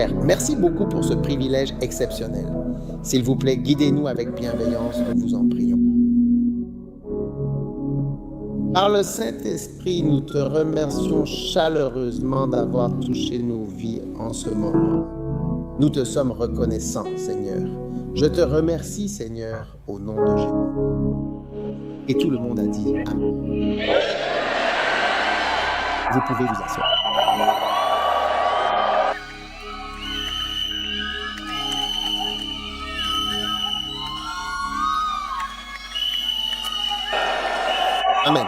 Père, merci beaucoup pour ce privilège exceptionnel. S'il vous plaît, guidez-nous avec bienveillance, nous vous en prions. Par le Saint-Esprit, nous te remercions chaleureusement d'avoir touché nos vies en ce moment. Nous te sommes reconnaissants, Seigneur. Je te remercie, Seigneur, au nom de Jésus. Et tout le monde a dit Amen. Vous pouvez vous asseoir. Amen.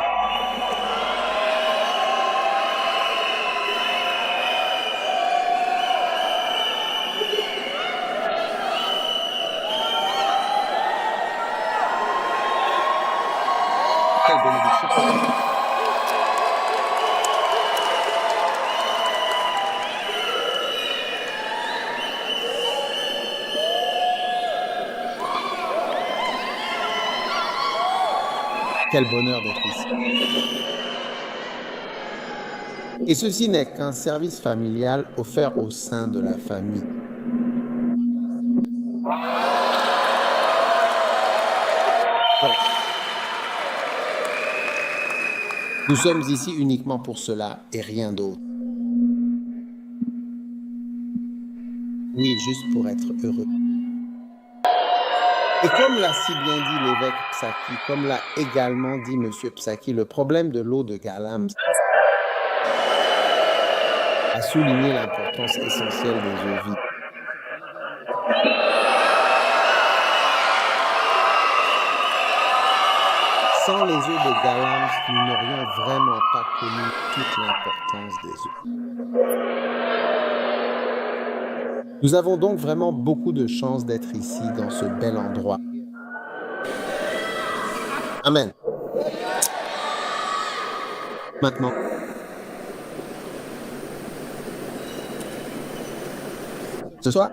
Quelle bénédiction. Quel bonheur d'être ici. Et ceci n'est qu'un service familial offert au sein de la famille. Donc, nous sommes ici uniquement pour cela et rien d'autre. Oui, juste pour être heureux. Et comme l'a si bien dit l'évêque Psaki, comme l'a également dit M. Psaki, le problème de l'eau de Galam a souligné l'importance essentielle des eaux vives. Sans les eaux de Galam, nous n'aurions vraiment pas connu toute l'importance des eaux. Nous avons donc vraiment beaucoup de chance d'être ici, dans ce bel endroit. Amen. Maintenant, ce soir,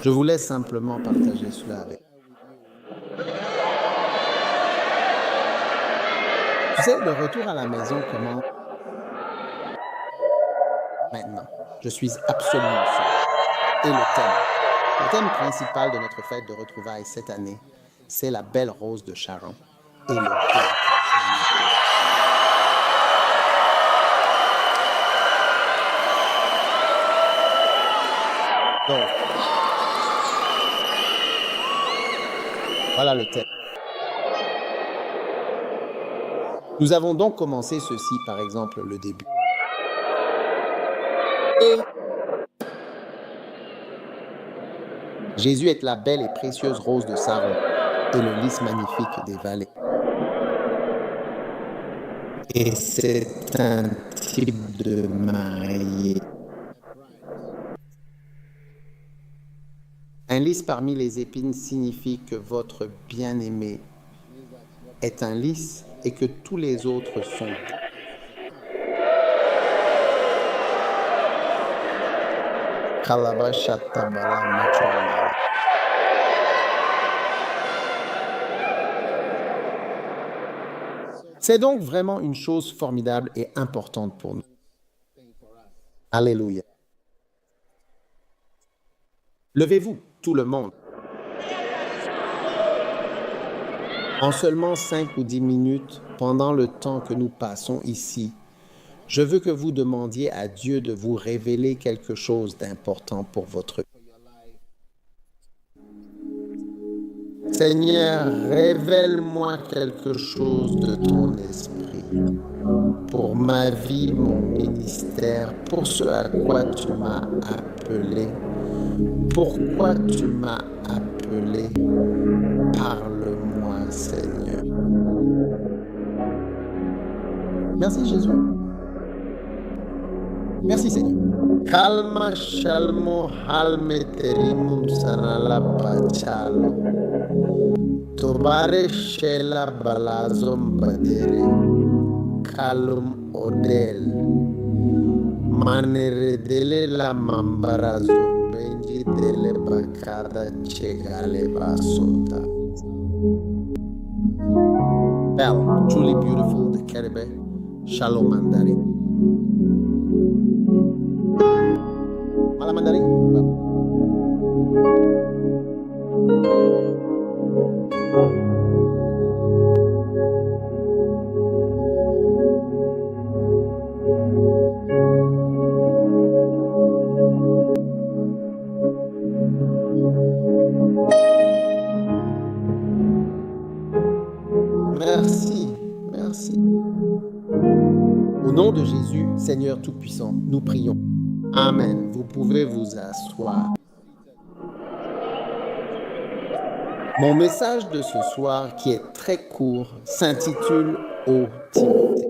je vous laisse simplement partager cela avec vous. Tu sais, le retour à la maison commence maintenant. Je suis absolument sûr. Et le thème principal de notre fête de retrouvailles cette année, c'est la belle rose de Sharon et le cœur. Donc, voilà le thème. Nous avons donc commencé ceci, par exemple, le début. Et Jésus est la belle et précieuse rose de Saron et le lys magnifique des vallées. Et c'est un type de mariée. Un lys parmi les épines signifie que votre bien-aimé est un lys et que tous les autres sont. C'est donc vraiment une chose formidable et importante pour nous. Alléluia. Levez-vous, tout le monde. En seulement 5 ou 10 minutes, pendant le temps que nous passons ici, je veux que vous demandiez à Dieu de vous révéler quelque chose d'important pour votre vie. Seigneur, révèle-moi quelque chose de ton esprit pour ma vie, mon ministère, pour ce à quoi tu m'as appelé. Pourquoi tu m'as appelé? Parle-moi, Seigneur. Merci, Jésus. Merci, Seigneur. Kalma shalmo halmeterimum sanala pachalo. Tobare shela balazom badere. Kalum odel. Maneredele la mambarazo. Benji dele bakada chegale basota. Belle, truly beautiful, the Keribe, Shalom Mandari. nom de Jésus, Seigneur Tout-Puissant, nous prions. Amen. Vous pouvez vous asseoir. Mon message de ce soir, qui est très court, s'intitule « Ô Timothée ».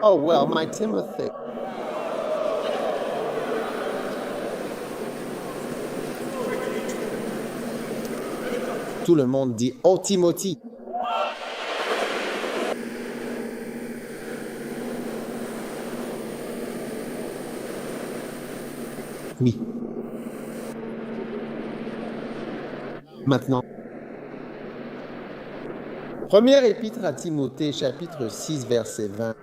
Oh, well, my Timothy. Tout le monde dit « Oh, Timothy ». Oui. Maintenant. Première épître à Timothée, chapitre 6, verset 20.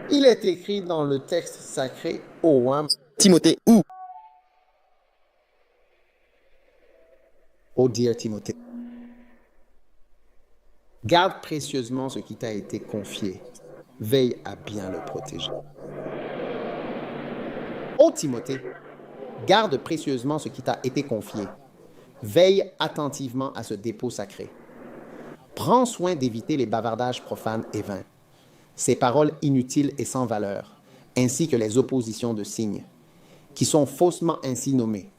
Il est écrit dans le texte sacré au Timothée où? Oh dear Timothée. Garde précieusement ce qui t'a été confié. Veille à bien le protéger. Oh Timothée, garde précieusement ce qui t'a été confié. Veille attentivement à ce dépôt sacré. Prends soin d'éviter les bavardages profanes et vains, ces paroles inutiles et sans valeur, ainsi que les oppositions de signes, qui sont faussement ainsi nommées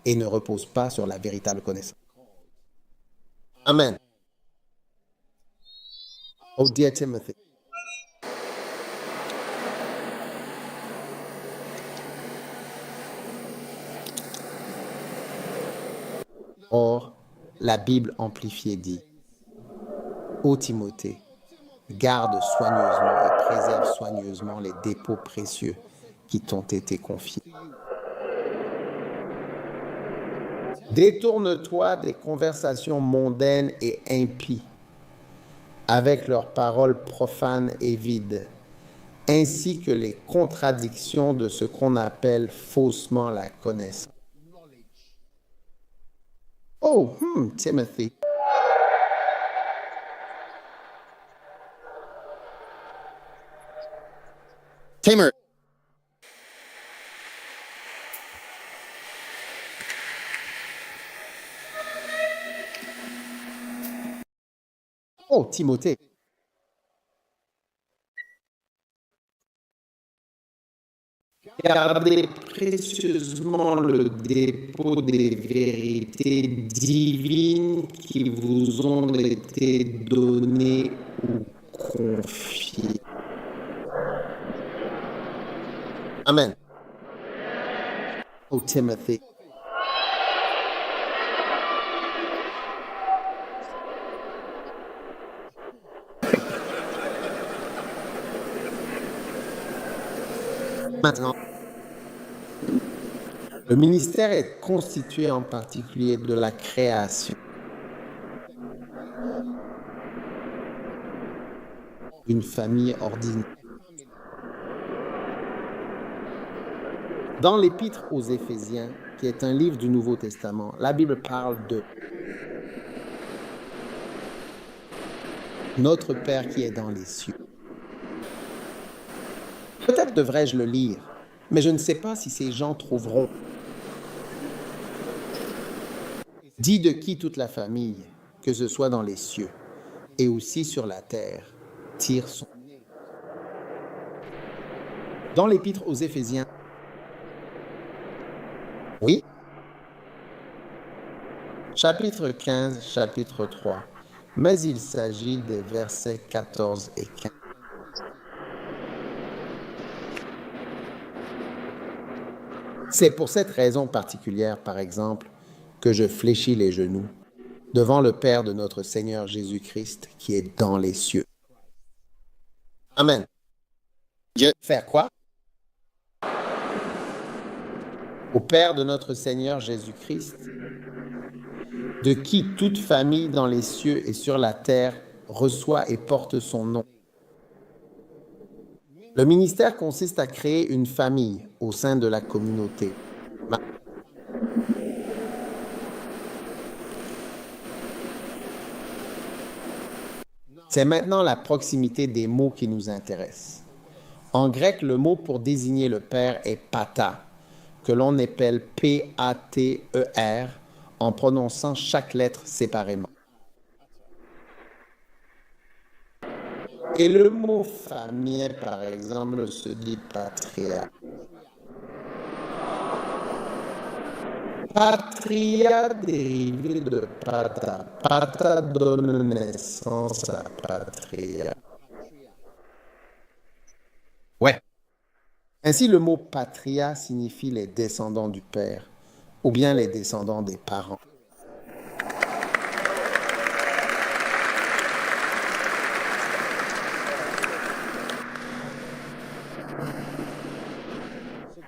et ne reposent pas sur la véritable connaissance. Amen. Oh dear Timothy. Or, la Bible amplifiée dit, ô Timothée, garde soigneusement et préserve soigneusement les dépôts précieux qui t'ont été confiés. Détourne-toi des conversations mondaines et impies, avec leurs paroles profanes et vides, ainsi que les contradictions de ce qu'on appelle faussement la connaissance. Oh, Timothy. Tamer. Oh, Timothée. Gardez précieusement le dépôt des vérités divines qui vous ont été données ou confiées. Amen. Oh, Timothy. Maintenant, le ministère est constitué en particulier de la création. Une famille ordinaire. Dans l'Épître aux Éphésiens, qui est un livre du Nouveau Testament, la Bible parle de notre Père qui est dans les cieux. Peut-être devrais-je le lire, mais je ne sais pas si ces gens trouveront. Dit de qui toute la famille, que ce soit dans les cieux et aussi sur la terre, tire son. Dans l'Épître aux Éphésiens, oui, chapitre 15, chapitre 3, mais il s'agit des versets 14 et 15. C'est pour cette raison particulière, par exemple, que je fléchis les genoux devant le Père de notre Seigneur Jésus-Christ qui est dans les cieux. Amen. Faire quoi? Au Père de notre Seigneur Jésus-Christ, de qui toute famille dans les cieux et sur la terre reçoit et porte son nom. Le ministère consiste à créer une famille au sein de la communauté. C'est maintenant la proximité des mots qui nous intéresse. En grec, le mot pour désigner le Père est pater, que l'on appelle P-A-T-E-R en prononçant chaque lettre séparément. Et le mot famille, par exemple, se dit patria. Patria dérivé de pata. Pata donne naissance à patria. Ouais. Ainsi, le mot patria signifie les descendants du père ou bien les descendants des parents.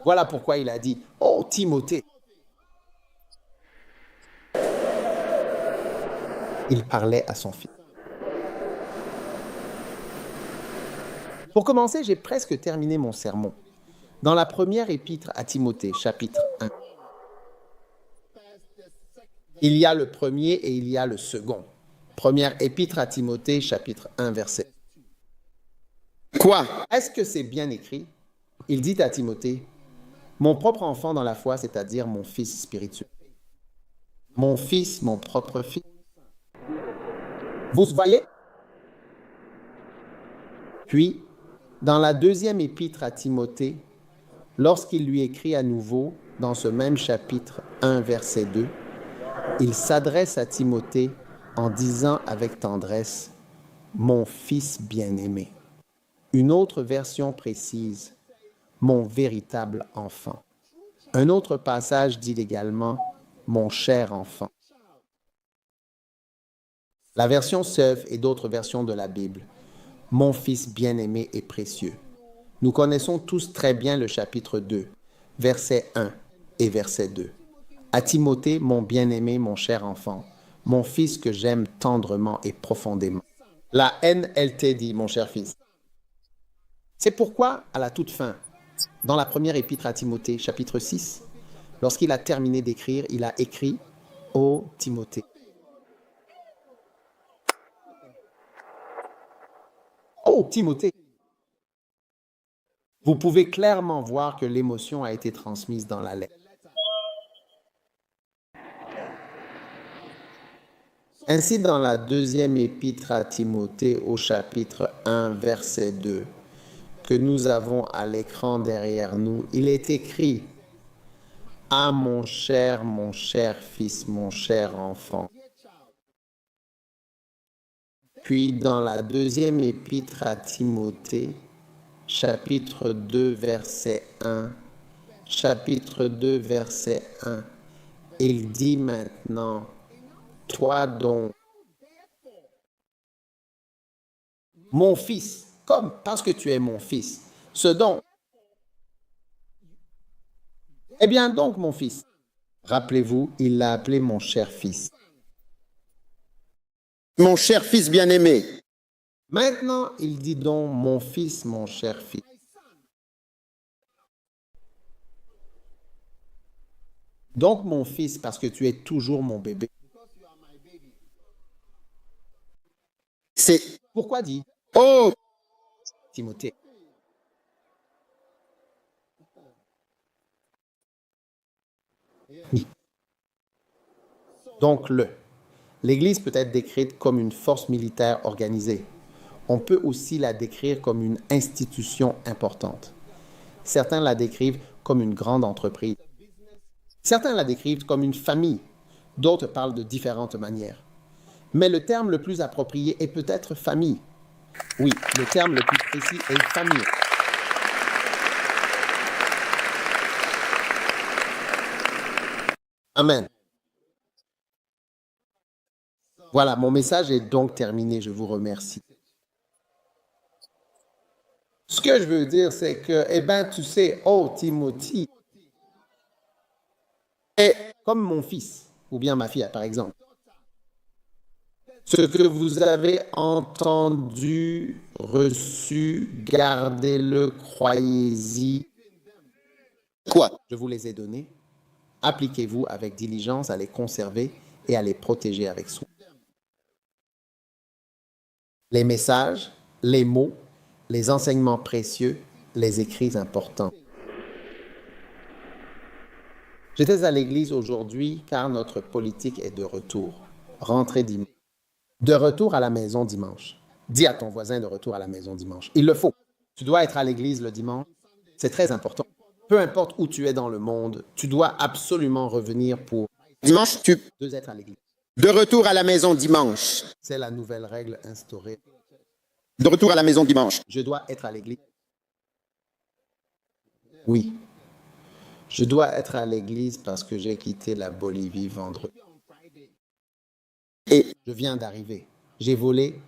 Voilà pourquoi il a dit, oh Timothée. Il parlait à son fils. Pour commencer, j'ai presque terminé mon sermon. Dans la première épître à Timothée, chapitre 1, il y a le premier et il y a le second. Première épître à Timothée, chapitre 1, verset. Quoi? Est-ce que c'est bien écrit? Il dit à Timothée, mon propre enfant dans la foi, c'est-à-dire mon fils spirituel. Mon fils, mon propre fils. Vous voyez? Puis, dans la deuxième épître à Timothée, lorsqu'il lui écrit à nouveau, dans ce même chapitre 1, verset 2, il s'adresse à Timothée en disant avec tendresse, « Mon fils bien-aimé ». Une autre version précise, « Mon véritable enfant ». Un autre passage dit également, « Mon cher enfant ». La version Seuf et d'autres versions de la Bible, « Mon fils bien-aimé et précieux ». Nous connaissons tous très bien le chapitre 2, verset 1 et verset 2. À Timothée, mon bien-aimé, mon cher enfant, mon fils que j'aime tendrement et profondément. La NLT dit, mon cher fils. C'est pourquoi, à la toute fin, dans la première épître à Timothée, chapitre 6, lorsqu'il a terminé d'écrire, il a écrit « Ô Timothée ». Ô Timothée. Vous pouvez clairement voir que l'émotion a été transmise dans la lettre. Ainsi, dans la deuxième épître à Timothée au chapitre 1, verset 2, que nous avons à l'écran derrière nous, il est écrit « Ah mon cher fils, mon cher enfant ». Puis dans la deuxième épître à Timothée, chapitre 2, verset 1, chapitre 2, verset 1, il dit maintenant « Toi donc, mon fils, comme parce que tu es mon fils, ce dont, eh bien donc mon fils, rappelez-vous, il l'a appelé mon cher fils. Mon cher fils bien-aimé. Maintenant, il dit donc mon fils, mon cher fils. Donc mon fils, parce que tu es toujours mon bébé. C'est pourquoi dit oh Timothée. Donc l'Église peut être décrite comme une force militaire organisée. On peut aussi la décrire comme une institution importante. Certains la décrivent comme une grande entreprise. Certains la décrivent comme une famille. D'autres parlent de différentes manières. Mais le terme le plus approprié est peut-être famille. Oui, le terme le plus précis est famille. Amen. Voilà, mon message est donc terminé. Je vous remercie. Ce que je veux dire, c'est que, eh bien, tu sais, oh Timothée, est comme mon fils, ou bien ma fille, par exemple. Ce que vous avez entendu, reçu, gardez-le, croyez-y. Quoi? Je vous les ai donnés. Appliquez-vous avec diligence à les conserver et à les protéger avec soin. Les messages, les mots, les enseignements précieux les écrits importants. J'étais à l'église aujourd'hui car notre politique est de retour. Rentrée dimanche. De retour à la maison dimanche. Dis à ton voisin de retour à la maison dimanche. Il le faut. Tu dois être à l'église le dimanche. C'est très important. Peu importe où tu es dans le monde, tu dois absolument revenir pour Dimanche, tu... être à l'église. De retour à la maison dimanche. C'est la nouvelle règle instaurée. De retour à la maison dimanche. Je dois être à l'église. Oui. Je dois être à l'église parce que j'ai quitté la Bolivie vendredi. Et Je viens d'arriver. J'ai volé,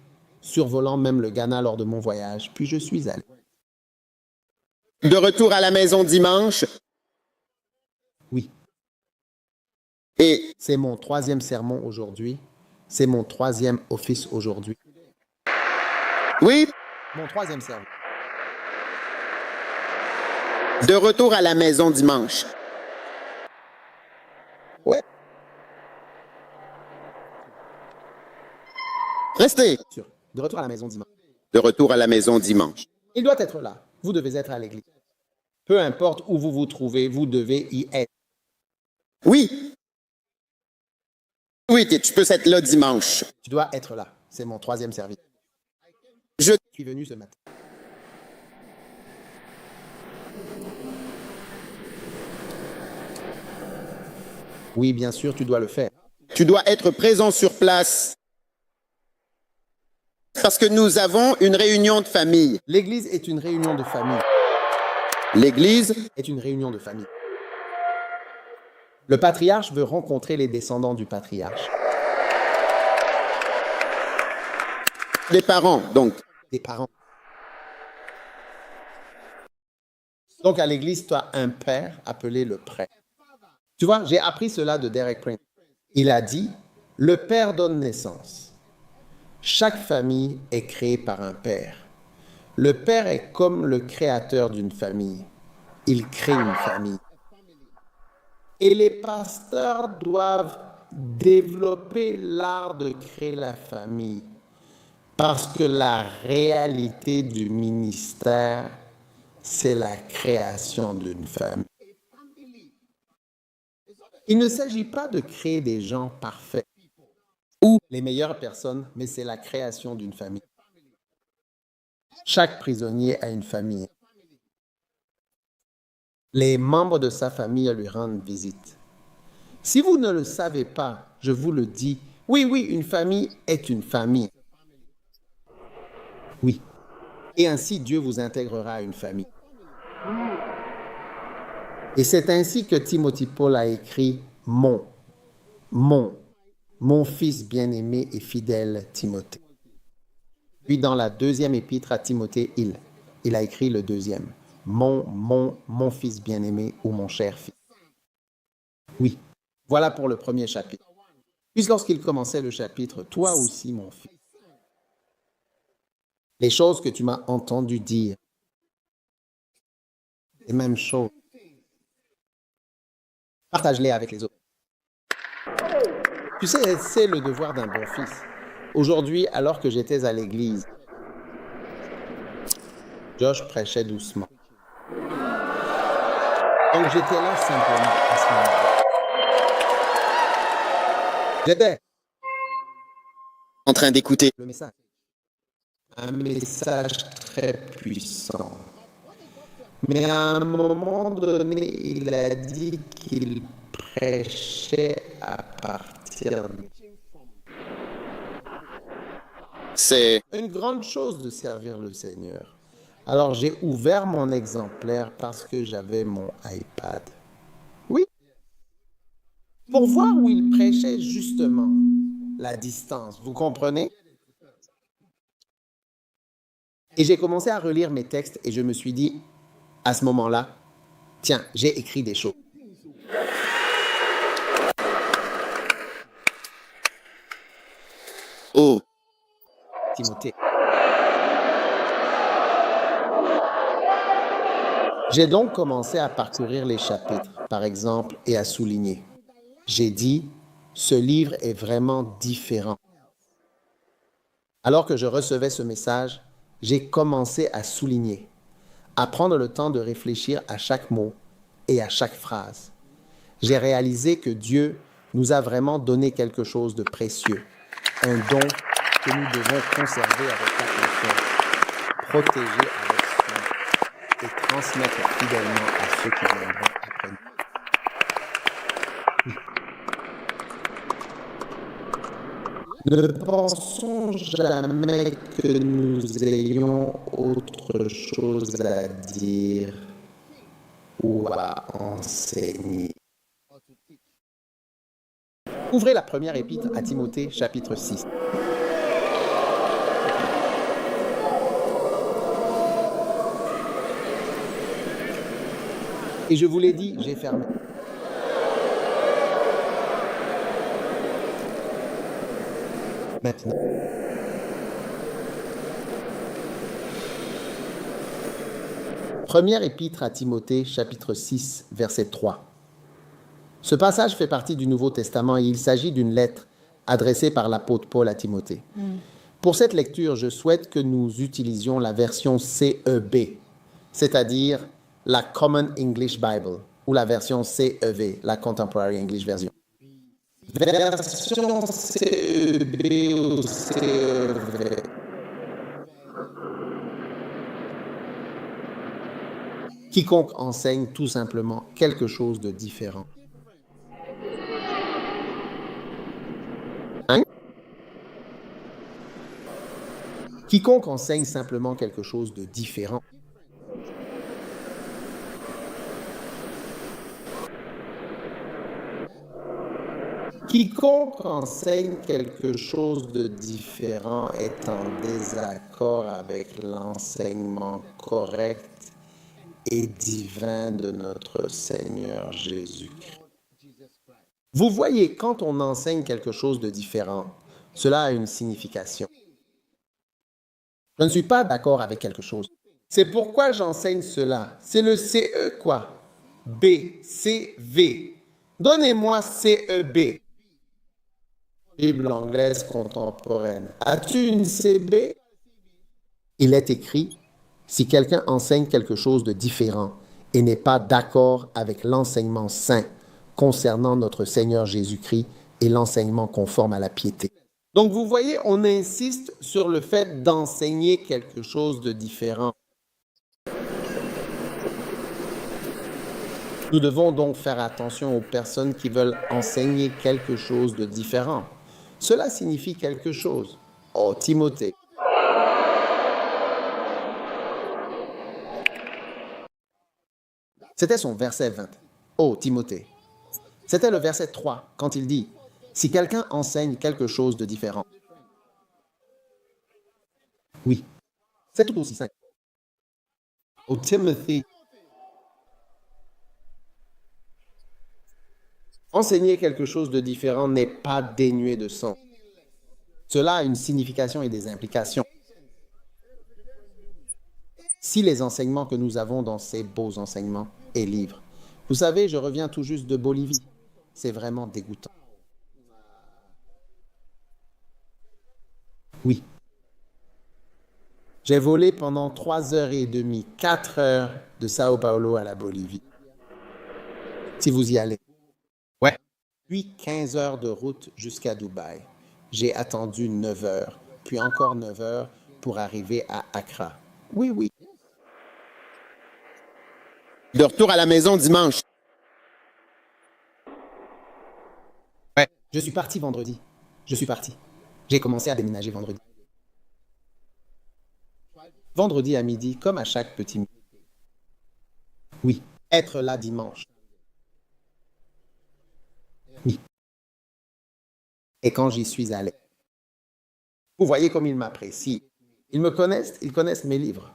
survolant même le Ghana lors de mon voyage, puis je suis allé. de retour à la maison dimanche. Oui. Et C'est mon 3e sermon aujourd'hui. C'est mon 3e office aujourd'hui. oui, Mon 3e sermon. de retour à la maison dimanche. Ouais. Restez. De retour à la maison dimanche. De retour à la maison dimanche. Il doit être là. Vous devez être à l'église. Peu importe où vous vous trouvez, vous devez y être. Oui. Oui, tu peux être là dimanche. Tu dois être là. C'est mon 3e service. Je Je suis venu ce matin. Oui, bien sûr, tu dois le faire. Tu dois être présent sur place. Parce que nous avons une réunion de famille. L'église est une réunion de famille. L'église Est une réunion de famille. Le patriarche veut rencontrer les descendants du patriarche. des parents, donc. Des parents. Donc à l'église, tu as un père appelé le prêtre. Tu vois, j'ai appris cela de Derek Prince. Il a dit, le père donne naissance. Chaque famille est créée par un père. Le père est comme le créateur d'une famille. Il crée une famille. Et les pasteurs doivent développer l'art de créer la famille. Parce que la réalité du ministère, c'est la création d'une famille. Il ne s'agit pas de créer des gens parfaits ou les meilleures personnes, mais c'est la création d'une famille. Chaque prisonnier a une famille. Les membres de sa famille lui rendent visite. Si vous ne le savez pas, je vous le dis, oui, une famille est une famille. Oui. Et ainsi, Dieu vous intégrera à une famille. Et c'est ainsi que Timothy Paul a écrit mon fils bien-aimé et fidèle Timothée. Puis dans la 2e épître à Timothée, il a écrit le 2e. Mon fils bien-aimé ou mon cher fils. Oui, voilà pour le 1er chapitre. Puis lorsqu'il commençait le chapitre, toi aussi mon fils. Les choses que tu m'as entendu dire, les mêmes choses, partage-les avec les autres. Tu sais, c'est le devoir d'un bon fils. Aujourd'hui, alors que j'étais à l'église, Josh prêchait doucement. Donc j'étais là simplement à ce moment-là. J'étais en train d'écouter. le message. Un message très puissant. Mais à un moment donné, il a dit qu'il prêchait à partir de... C'est Une grande chose de servir le Seigneur. Alors j'ai ouvert mon exemplaire parce que j'avais mon iPad. Oui. Pour voir où il prêchait justement la distance. Vous comprenez? Et j'ai commencé à relire mes textes et je me suis dit, à ce moment-là, tiens, j'ai écrit des choses. oh, Timothée. J'ai donc commencé à parcourir les chapitres, par exemple, et à souligner. J'ai dit, ce livre est vraiment différent. Alors que je recevais ce message, j'ai commencé à souligner. à prendre le temps de réfléchir à chaque mot et à chaque phrase. J'ai réalisé que Dieu nous a vraiment donné quelque chose de précieux, un don que nous devons conserver avec attention, protéger avec soin et transmettre fidèlement à ceux qui viendront après nous. Ne pensons jamais que nous ayons autre chose à dire ou à enseigner. Ouvrez la première épître à Timothée, chapitre 6. Et je vous l'ai dit, j'ai fermé. Maintenant. Première épître à Timothée, chapitre 6, verset 3. Ce passage fait partie du Nouveau Testament et il s'agit d'une lettre adressée par l'apôtre Paul à Timothée. Pour cette lecture, je souhaite que nous utilisions la version CEB, c'est-à-dire la Common English Bible, ou la version CEV, la Contemporary English Version. Version CEB ou CEV. Quiconque enseigne tout simplement quelque chose de différent. Hein? Quiconque enseigne simplement quelque chose de différent. Quiconque enseigne quelque chose de différent est en désaccord avec l'enseignement correct et divin de notre Seigneur Jésus-Christ. Vous voyez, quand on enseigne quelque chose de différent, cela a une signification. Je ne suis pas d'accord avec quelque chose. C'est pourquoi j'enseigne cela. C'est le CE quoi? B, C, V. Donnez-moi CEB. Bible anglaise contemporaine. As-tu une CB? Il est écrit, si quelqu'un enseigne quelque chose de différent et n'est pas d'accord avec l'enseignement saint concernant notre Seigneur Jésus-Christ et l'enseignement conforme à la piété. Donc vous voyez, on insiste sur le fait d'enseigner quelque chose de différent. Nous devons donc faire attention aux personnes qui veulent enseigner quelque chose de différent. Cela signifie quelque chose. Oh, Timothée. C'était son verset 20. Oh, Timothée. C'était le verset 3 quand il dit, si quelqu'un enseigne quelque chose de différent. Oui, c'est tout aussi simple. Oh, Timothy. Enseigner quelque chose de différent n'est pas dénué de sens. Cela a une signification et des implications. Si les enseignements que nous avons dans ces beaux enseignements et livres, vous savez, je reviens tout juste de Bolivie. C'est vraiment dégoûtant. Oui. J'ai volé pendant 3h30, 4 heures de Sao Paulo à la Bolivie. Si vous y allez. Ouais. Puis 15 heures de route jusqu'à Dubaï. J'ai attendu 9 heures, puis encore 9 heures pour arriver à Accra. Oui, oui. De retour à la maison dimanche. Ouais. Je suis parti vendredi. Je suis parti. J'ai commencé à déménager vendredi. Vendredi à midi, comme à chaque petit midi. Oui. Être là dimanche. Oui. Et quand j'y suis allé. Vous voyez comme ils m'apprécient. Ils me connaissent, ils connaissent mes livres.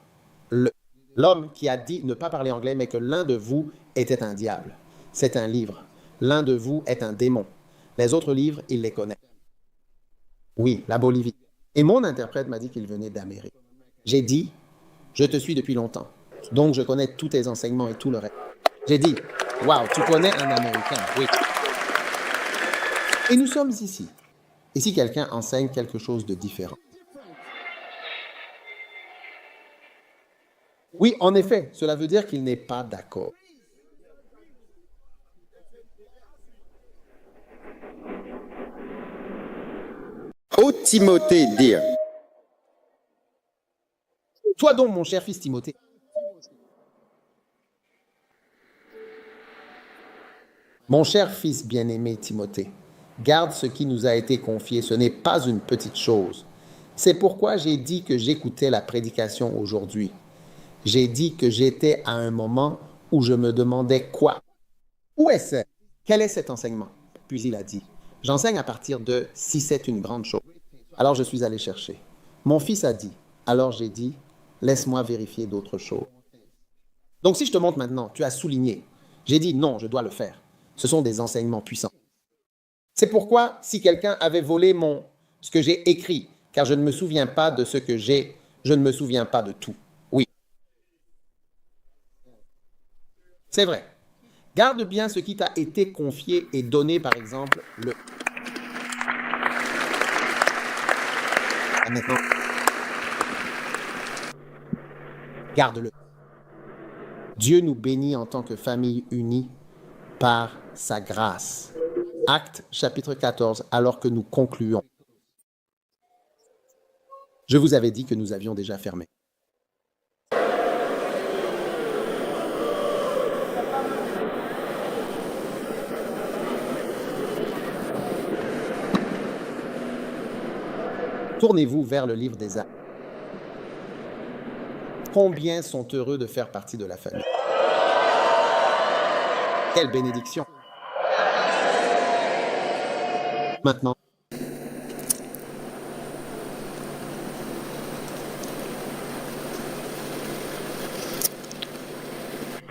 L'homme qui a dit ne pas parler anglais, mais que l'un de vous était un diable. C'est un livre. L'un de vous est un démon. Les autres livres, il les connaît. Oui, la Bolivie. Et mon interprète m'a dit qu'il venait d'Amérique. J'ai dit, je te suis depuis longtemps. Donc, je connais tous tes enseignements et tout le reste. J'ai dit, waouh, tu connais un Américain. Oui. Et nous sommes ici. Et si quelqu'un enseigne quelque chose de différent? Oui, en effet, cela veut dire qu'il n'est pas d'accord. Ô Timothée, dire. Toi donc, mon cher fils Timothée, mon cher fils bien-aimé Timothée, garde ce qui nous a été confié, ce n'est pas une petite chose. C'est pourquoi j'ai dit que j'écoutais la prédication aujourd'hui. J'ai dit que j'étais à un moment où je me demandais quoi? Où est-ce? Quel est cet enseignement? Puis il a dit, j'enseigne à partir de si c'est une grande chose. Alors je suis allé chercher. Mon fils a dit, alors j'ai dit, laisse-moi vérifier d'autres choses. Donc si je te montre maintenant, tu as souligné. J'ai dit non, je dois le faire. Ce sont des enseignements puissants. C'est pourquoi si quelqu'un avait volé ce que j'ai écrit, car je ne me souviens pas de ce que j'ai, je ne me souviens pas de tout. Oui, c'est vrai. Garde bien ce qui t'a été confié et donné, par exemple, le... Maintenant, garde-le. Dieu nous bénit en tant que famille unie par sa grâce. Actes chapitre 14, alors que nous concluons. Je vous avais dit que nous avions déjà fermé. Tournez-vous vers le livre des Actes. Combien sont heureux de faire partie de la famille? Quelle bénédiction! Maintenant,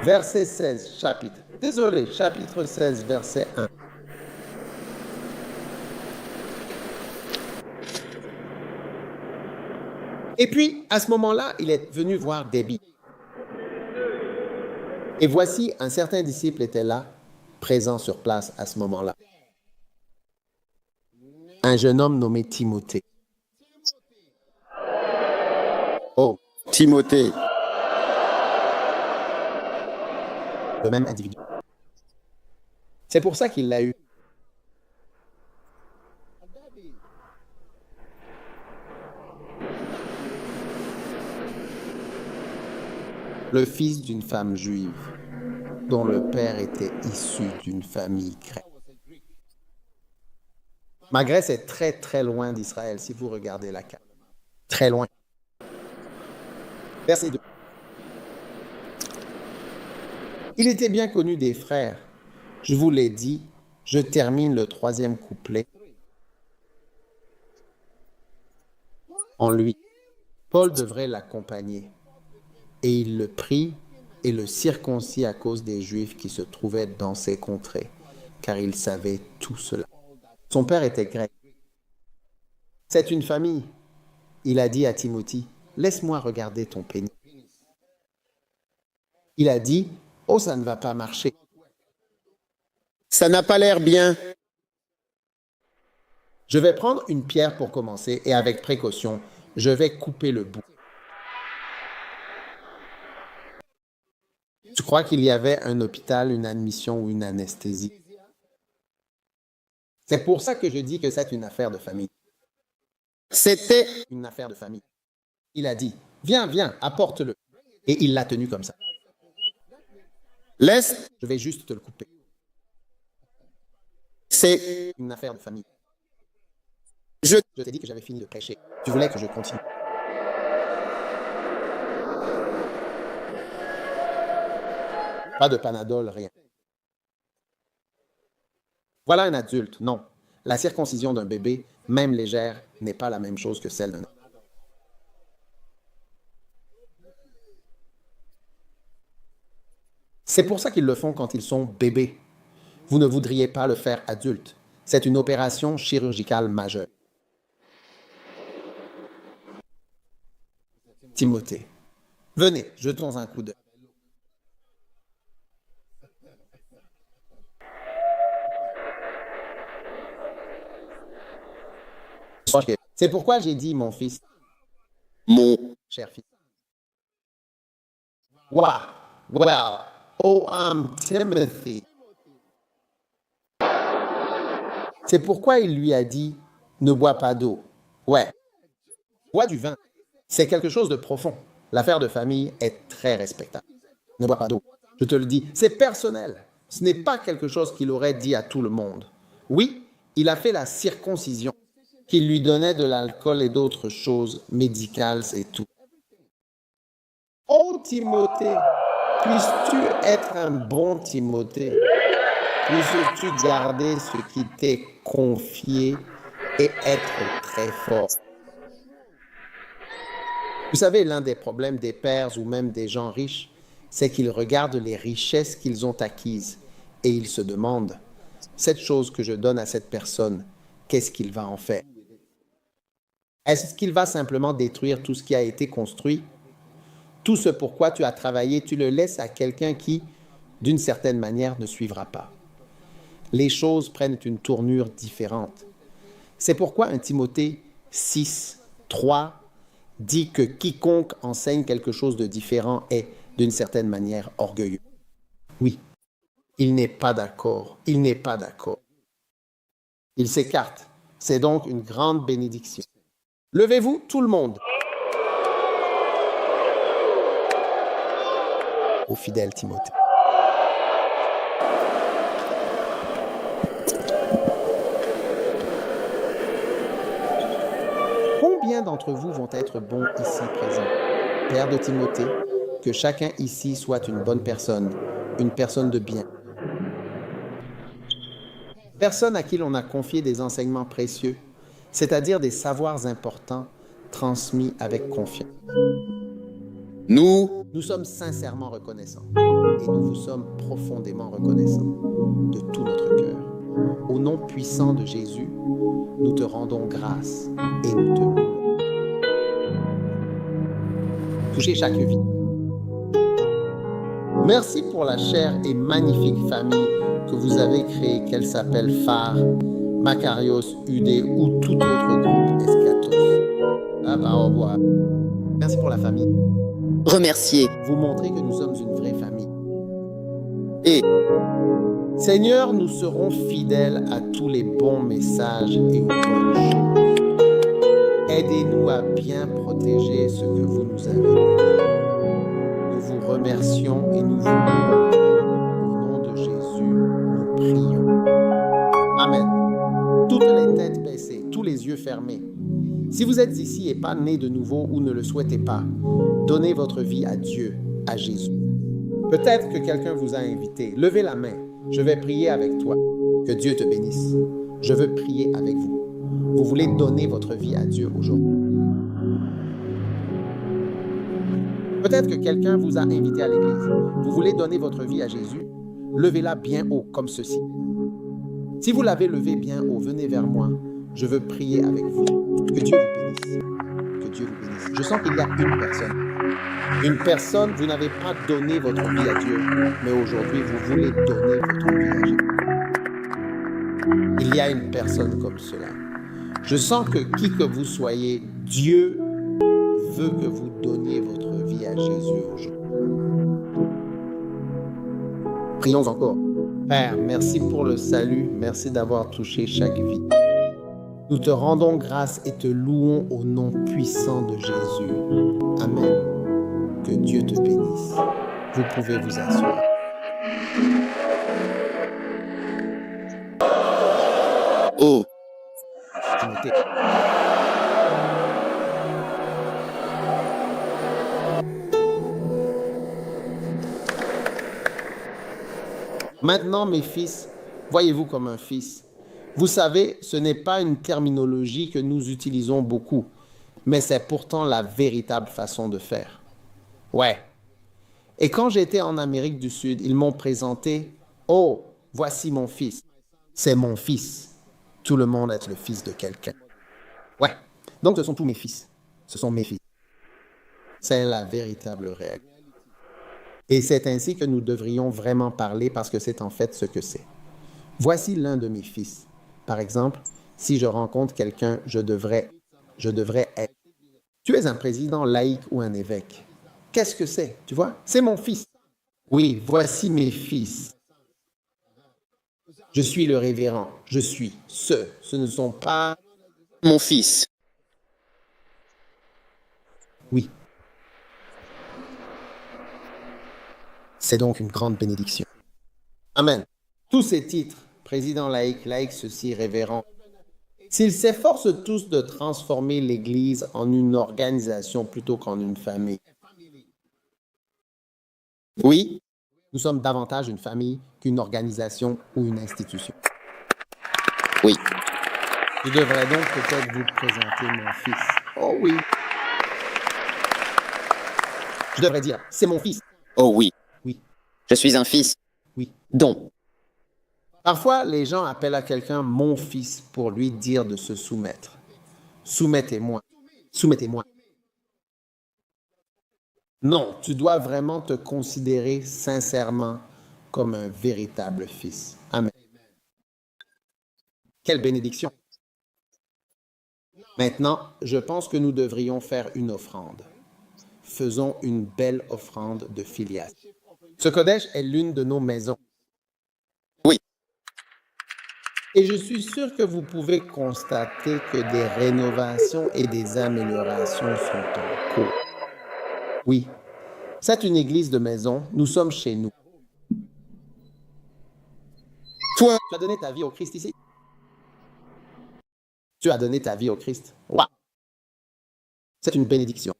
verset 16, chapitre 16, verset 1. Et puis, à ce moment-là, il est venu voir Débie. Et voici, un certain disciple était là, présent sur place à ce moment-là. Un jeune homme nommé Timothée. Oh, Timothée, le même individu. C'est pour ça qu'il l'a eu. Le fils d'une femme juive, dont le père était issu d'une famille grecque. Ma Grèce est très très loin d'Israël, si vous regardez la carte. Très loin. Verset 2. Il était bien connu des frères. Je vous l'ai dit, je termine le 3e couplet en lui. Paul devrait l'accompagner. Et il le prit et le circoncit à cause des Juifs qui se trouvaient dans ces contrées, car il savait tout cela. Son père était grec. C'est une famille. Il a dit à Timothée, laisse-moi regarder ton pénis. Il a dit, oh, ça ne va pas marcher. ça n'a pas l'air bien. Je vais prendre une pierre pour commencer et avec précaution, je vais couper le bout. Tu crois qu'il y avait un hôpital, une admission ou une anesthésie? C'est pour ça que je dis que c'est une affaire de famille. C'était Une affaire de famille. Il a dit, viens, viens, apporte-le. Et il l'a tenu comme ça. laisse, Je vais juste te le couper. c'est, Une affaire de famille. je, Je t'ai dit que j'avais fini de prêcher. Tu voulais que je continue. Pas de Panadol, rien. Voilà un adulte, non. La circoncision d'un bébé, même légère, n'est pas la même chose que celle d'un adulte. C'est pour ça qu'ils le font quand ils sont bébés. Vous ne voudriez pas le faire adulte. C'est une opération chirurgicale majeure. Timothée, venez, jetons un coup d'œil. C'est pourquoi j'ai dit, mon fils, mon, cher fils, Wow. Well, oh, Timothy. C'est pourquoi il lui a dit, ne bois pas d'eau. Ouais, bois du vin. C'est quelque chose de profond. L'affaire de famille est très respectable. Ne bois pas d'eau. Je te le dis, c'est personnel. Ce n'est pas quelque chose qu'il aurait dit à tout le monde. Oui, il a fait la circoncision, qu'il lui donnait de l'alcool et d'autres choses médicales et tout. Oh Timothée, puisses-tu être un bon Timothée? Puisses-tu garder ce qui t'est confié et être très fort? Vous savez, l'un des problèmes des pères ou même des gens riches, c'est qu'ils regardent les richesses qu'ils ont acquises et ils se demandent, cette chose que je donne à cette personne, qu'est-ce qu'il va en faire? Est-ce qu'il va simplement détruire tout ce qui a été construit? Tout ce pourquoi tu as travaillé, tu le laisses à quelqu'un qui, d'une certaine manière, ne suivra pas. Les choses prennent une tournure différente. C'est pourquoi un Timothée 6, 3 dit que quiconque enseigne quelque chose de différent est, d'une certaine manière, orgueilleux. Oui, il n'est pas d'accord. Il n'est pas d'accord. Il s'écarte. C'est donc une grande bénédiction. Levez-vous, tout le monde. Au fidèle Timothée. Combien d'entre vous vont être bons ici présents? Père de Timothée, que chacun ici soit une bonne personne, une personne de bien. Personne à qui l'on a confié des enseignements précieux, c'est-à-dire des savoirs importants transmis avec confiance. Nous sommes sincèrement reconnaissants et nous vous sommes profondément reconnaissants de tout notre cœur. Au nom puissant de Jésus, nous te rendons grâce et nous te louons. Touchez chaque vie. Merci pour la chère et magnifique famille que vous avez créée, qu'elle s'appelle Phare, Makarios, UD ou tout autre groupe Eschatos. Au revoir. Merci pour la famille. Remercier. Vous montrez que nous sommes une vraie famille. Et, Seigneur, nous serons fidèles à tous les bons messages et aux bonnes choses. Aidez-nous à bien protéger ce que vous nous avez donné. Nous vous remercions et nous vous louons. Au nom de Jésus, nous prions. Amen. Toutes les têtes baissées, tous les yeux fermés. Si vous êtes ici et pas né de nouveau ou ne le souhaitez pas, donnez votre vie à Dieu, à Jésus. Peut-être que quelqu'un vous a invité. Levez la main. Je vais prier avec toi. Que Dieu te bénisse. Je veux prier avec vous. Vous voulez donner votre vie à Dieu aujourd'hui. Peut-être que quelqu'un vous a invité à l'église. Vous voulez donner votre vie à Jésus. Levez-la bien haut, comme ceci. Si vous l'avez levée bien haut, venez vers moi. Je veux prier avec vous. Que Dieu vous bénisse. Que Dieu vous bénisse. Je sens qu'il y a une personne. Une personne, vous n'avez pas donné votre vie à Dieu, mais aujourd'hui, vous voulez donner votre vie à Jésus. Il y a une personne comme cela. Je sens que qui que vous soyez, Dieu veut que vous donniez votre vie à Jésus aujourd'hui. Prions encore. Père, merci pour le salut. Merci d'avoir touché chaque vie. Nous te rendons grâce et te louons au nom puissant de Jésus. Amen. Que Dieu te bénisse. Vous pouvez vous asseoir. Oh, Timothée. Maintenant, mes fils, voyez-vous comme un fils. Vous savez, ce n'est pas une terminologie que nous utilisons beaucoup, mais c'est pourtant la véritable façon de faire. Ouais. Et quand j'étais en Amérique du Sud, ils m'ont présenté, oh, voici mon fils. C'est mon fils. Tout le monde est le fils de quelqu'un. Ouais. Donc ce sont tous mes fils. Ce sont mes fils. C'est la véritable réalité. Et c'est ainsi que nous devrions vraiment parler parce que c'est en fait ce que c'est. Voici l'un de mes fils. Par exemple, si je rencontre quelqu'un, je devrais être. Tu es un président laïque ou un évêque. Qu'est-ce que c'est? Tu vois? C'est mon fils. Oui, voici mes fils. Je suis le révérend. Je suis ce. Ce ne sont pas... Mon fils. Oui. C'est donc une grande bénédiction. Amen. Tous ces titres, président laïque, laïque ceci, révérend, s'ils s'efforcent tous de transformer l'Église en une organisation plutôt qu'en une famille, Oui. nous sommes davantage une famille qu'une organisation ou une institution. Oui. Je devrais donc peut-être vous présenter mon fils. Oh oui. Je devrais dire, c'est mon fils. Oh oui. Oui, Je suis un fils. oui. Don. Parfois, les gens appellent à quelqu'un mon fils pour lui dire de se soumettre. Soumettez-moi. Soumettez-moi. Non, tu dois vraiment te considérer sincèrement comme un véritable fils. Amen. Quelle bénédiction. Maintenant, je pense que nous devrions faire une offrande. Faisons une belle offrande de filiation. Ce Kodesh est l'une de nos maisons. Oui. Et je suis sûr que vous pouvez constater que des rénovations et des améliorations sont en cours. Oui, c'est une église de maison. Nous sommes chez nous. Toi. Tu as donné ta vie au Christ ici? Tu as donné ta vie au Christ. Wow. C'est une bénédiction.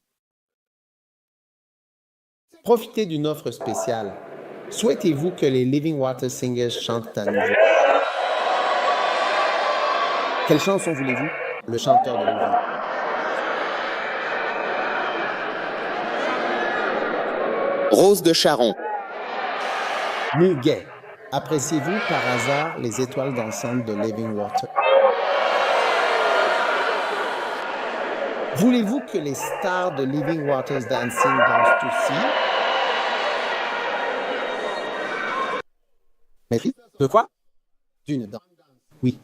Profitez d'une offre spéciale. Souhaitez-vous que les Living Water Singers chantent à nouveau? Quelle chanson voulez-vous? Le chanteur de vos vies. Rose de Sharon. Muguet. Appréciez-vous par hasard les étoiles dansantes de Living Water? Voulez-vous que les stars de Living Waters Dancing dansent aussi? Maîtrise? De quoi? D'une danse. Oui.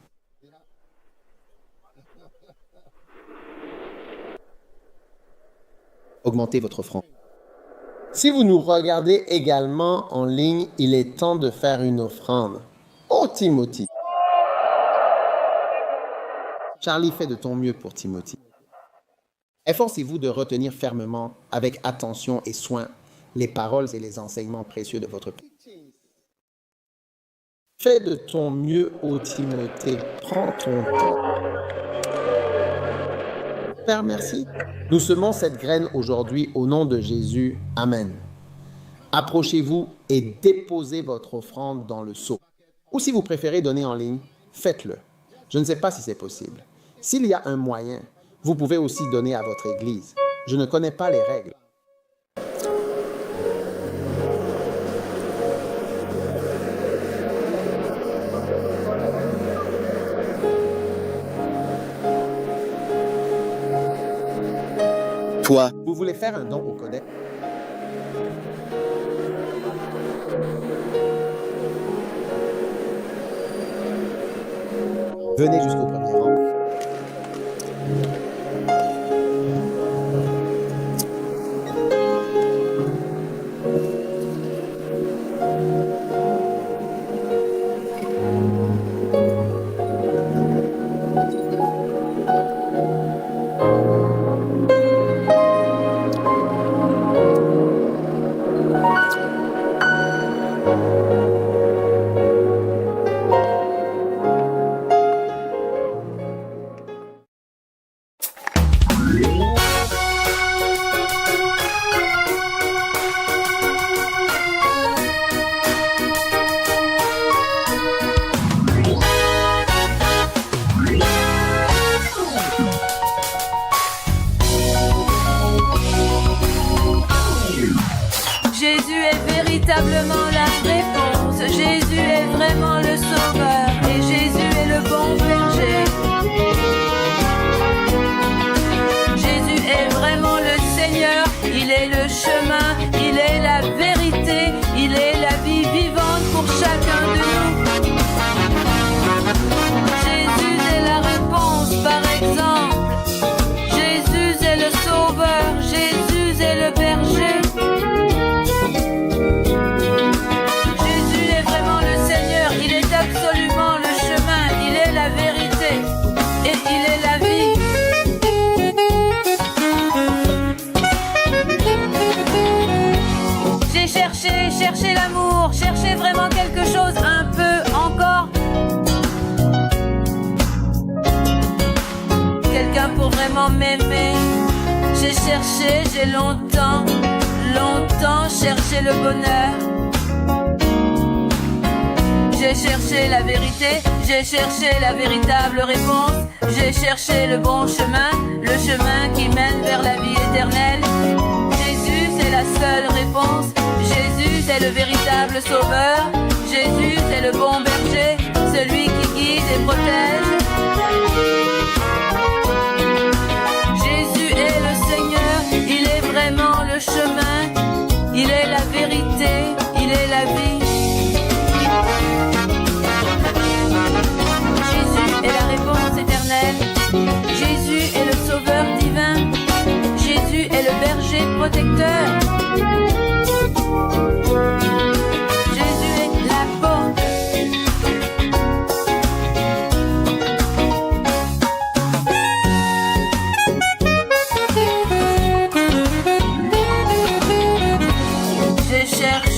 Augmentez votre front. Si vous nous regardez également en ligne, il est temps de faire une offrande. Oh, Timothy! Charlie, fais de ton mieux pour Timothy. Efforcez-vous de retenir fermement, avec attention et soin, les paroles et les enseignements précieux de votre Père. Fais de ton mieux, ô Timothée. Prends ton temps. Père, merci. Nous semons cette graine aujourd'hui au nom de Jésus. Amen. Approchez-vous et déposez votre offrande dans le seau. Ou si vous préférez donner en ligne, faites-le. Je ne sais pas si c'est possible. S'il y a un moyen, vous pouvez aussi donner à votre église. Je ne connais pas les règles. Toi. Vous voulez faire un don au Kodesh? Venez jusqu'au premier rang. Jésus est véritablement la réponse. Jésus est vraiment le sauveur. Et Jésus est le bon berger. Jésus est vraiment le Seigneur. Il est le chemin, il est la vérité, il est la vie vivante pour chacun de nous. Jésus est la réponse par exemple. Jésus est le sauveur. Jésus est le berger. cherchez l'amour, cherchez vraiment quelque chose, un peu encore. Quelqu'un pour vraiment m'aimer. J'ai cherché, j'ai longtemps cherché le bonheur. J'ai cherché la vérité, j'ai cherché la véritable réponse. J'ai cherché le bon chemin, le chemin qui mène vers la vie éternelle. Jésus, c'est la seule réponse. Jésus, c'est le véritable sauveur. Jésus, c'est le bon berger, celui qui guide et protège. Jésus est le Seigneur, il est vraiment le chemin. Il est la vérité, il est la vie. Jésus est la réponse éternelle. Jésus est le sauveur divin. Jésus est le berger protecteur. Jésus est la porte.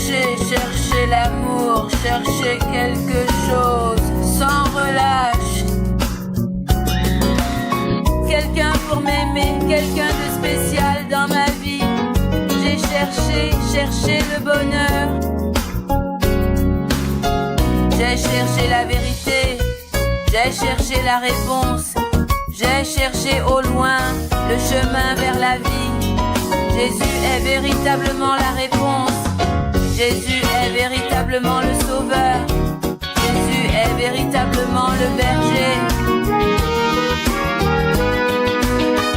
J'ai cherché l'amour, cherché quelque chose sans relâche. Quelqu'un pour m'aimer, quelqu'un de spécial dans ma vie. J'ai cherché le bonheur. J'ai cherché la vérité, j'ai cherché la réponse. J'ai cherché au loin le chemin vers la vie. Jésus est véritablement la réponse. Jésus est véritablement le sauveur. Jésus est véritablement le berger.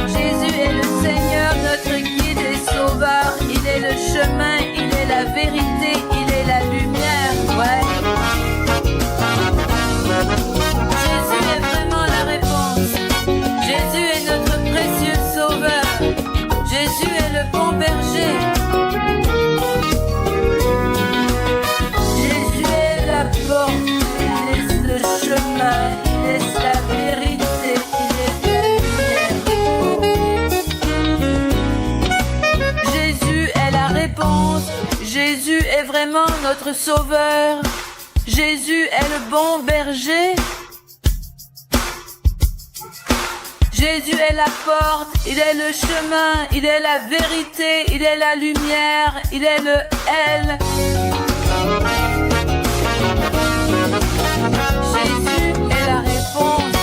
Jésus est le Seigneur, notre guide et sauveur. Il est le chemin, il est la vérité, il est la lumière. Ouais. Jésus est vraiment la réponse. Jésus est notre précieux sauveur. Jésus est le bon berger. Il est le chemin, il est la vérité, il est la lumière. Jésus est la réponse, Jésus est vraiment notre sauveur. Jésus est le bon berger. Jésus est la porte, il est le chemin, il est la vérité, il est la lumière, il est le L. Jésus est la réponse,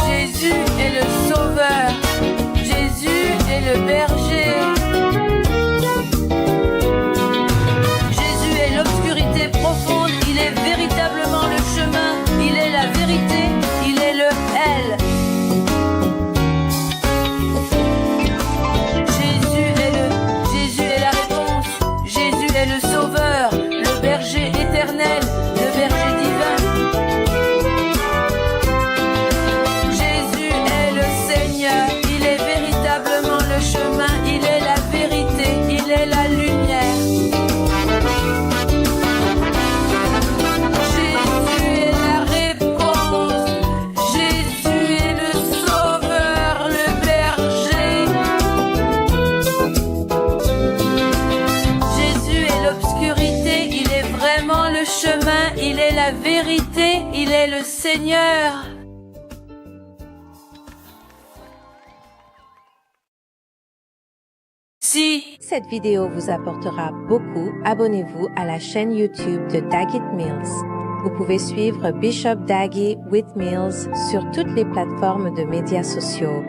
Jésus est le sauveur, Jésus est le berger. Jésus est l'obscurité profonde, il est véritablement le chemin, il est la vérité, il est le L. Jésus est la réponse, Jésus est le sauveur, le berger éternel, le berger divin. Jésus est le Seigneur, il est véritablement le chemin, il est la vérité, il est la lumière. Jésus est la réponse, Jésus est le sauveur, le berger. Jésus est l'obscurité, il est vraiment le chemin, il est la vérité, il est le Seigneur. Si cette vidéo vous apportera beaucoup, abonnez-vous à la chaîne YouTube de Daggett Mills. Vous pouvez suivre Bishop Daggy with Mills sur toutes les plateformes de médias sociaux.